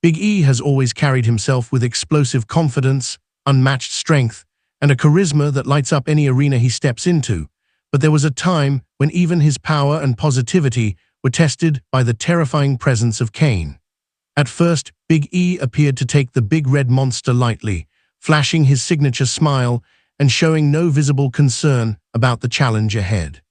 Big E has always carried himself with explosive confidence, unmatched strength, and a charisma that lights up any arena he steps into. But there was a time when even his power and positivity were tested by the terrifying presence of Kane. At first, Big E appeared to take the big red monster lightly, flashing his signature smile and showing no visible concern about the challenge ahead.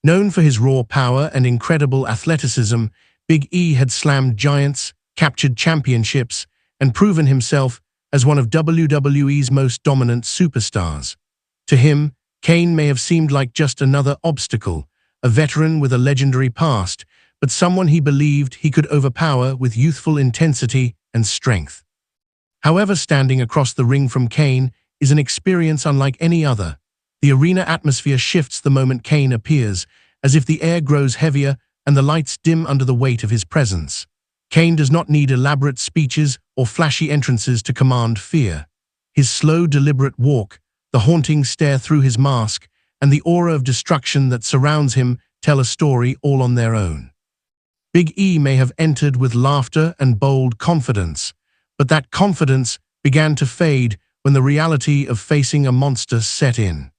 Known for his raw power and incredible athleticism, Big E had slammed giants, captured championships, and proven himself as one of WWE's most dominant superstars. To him, Kane may have seemed like just another obstacle, a veteran with a legendary past, but someone he believed he could overpower with youthful intensity and strength. However, standing across the ring from Kane is an experience unlike any other. The arena atmosphere shifts the moment Kane appears, as if the air grows heavier and the lights dim under the weight of his presence. Kane does not need elaborate speeches or flashy entrances to command fear. His slow, deliberate walk, the haunting stare through his mask, and the aura of destruction that surrounds him tell a story all on their own. Big E may have entered with laughter and bold confidence, but that confidence began to fade when the reality of facing a monster set in.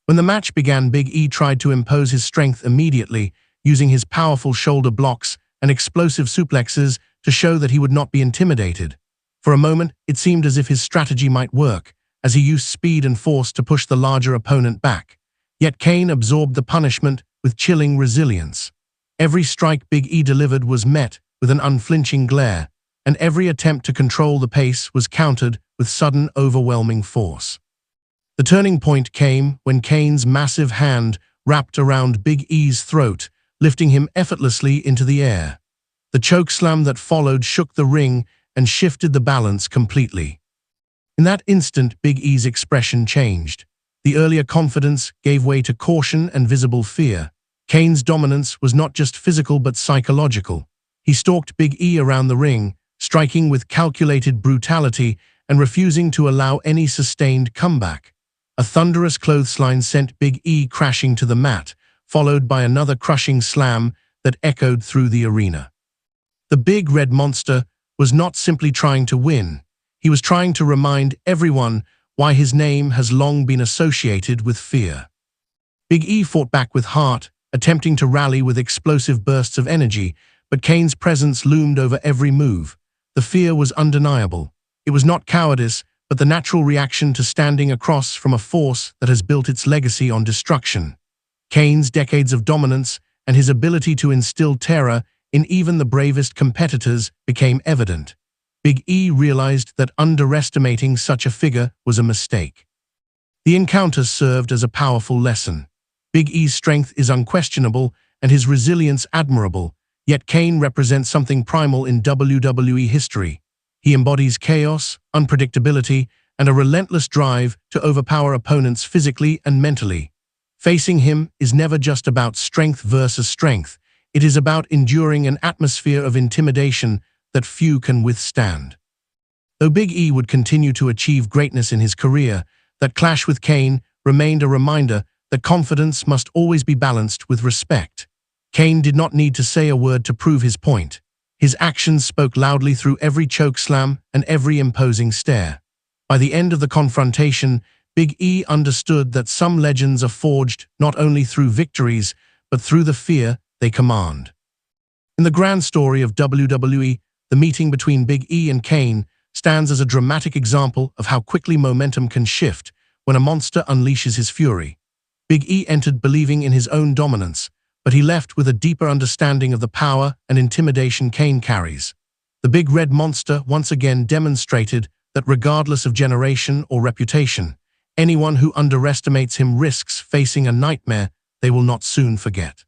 When the match began, Big E tried to impose his strength immediately, using his powerful shoulder blocks and explosive suplexes to show that he would not be intimidated. For a moment, it seemed as if his strategy might work, as he used speed and force to push the larger opponent back. Yet Kane absorbed the punishment with chilling resilience. Every strike Big E delivered was met with an unflinching glare, and every attempt to control the pace was countered with sudden, overwhelming force. The turning point came when Kane's massive hand wrapped around Big E's throat, lifting him effortlessly into the air. The chokeslam that followed shook the ring and shifted the balance completely. In that instant, Big E's expression changed. The earlier confidence gave way to caution and visible fear. Kane's dominance was not just physical but psychological. He stalked Big E around the ring, striking with calculated brutality and refusing to allow any sustained comeback. A thunderous clothesline sent Big E crashing to the mat, followed by another crushing slam that echoed through the arena. The big red monster was not simply trying to win. He was trying to remind everyone why his name has long been associated with fear. Big E fought back with heart, attempting to rally with explosive bursts of energy, but Kane's presence loomed over every move. The fear was undeniable. It was not cowardice, but the natural reaction to standing across from a force that has built its legacy on destruction. Kane's decades of dominance and his ability to instill terror in even the bravest competitors became evident. Big E realized that underestimating such a figure was a mistake. The encounter served as a powerful lesson. Big E's strength is unquestionable and his resilience admirable, yet Kane represents something primal in WWE history. He embodies chaos, unpredictability, and a relentless drive to overpower opponents physically and mentally. Facing him is never just about strength versus strength. It is about enduring an atmosphere of intimidation that few can withstand. Though Big E would continue to achieve greatness in his career, that clash with Kane remained a reminder that confidence must always be balanced with respect. Kane did not need to say a word to prove his point. His actions spoke loudly through every chokeslam and every imposing stare. By the end of the confrontation, Big E understood that some legends are forged not only through victories, but through the fear they command. In the grand story of WWE, the meeting between Big E and Kane stands as a dramatic example of how quickly momentum can shift when a monster unleashes his fury. Big E entered believing in his own dominance, but he left with a deeper understanding of the power and intimidation Kane carries. The big red monster once again demonstrated that regardless of generation or reputation, anyone who underestimates him risks facing a nightmare they will not soon forget.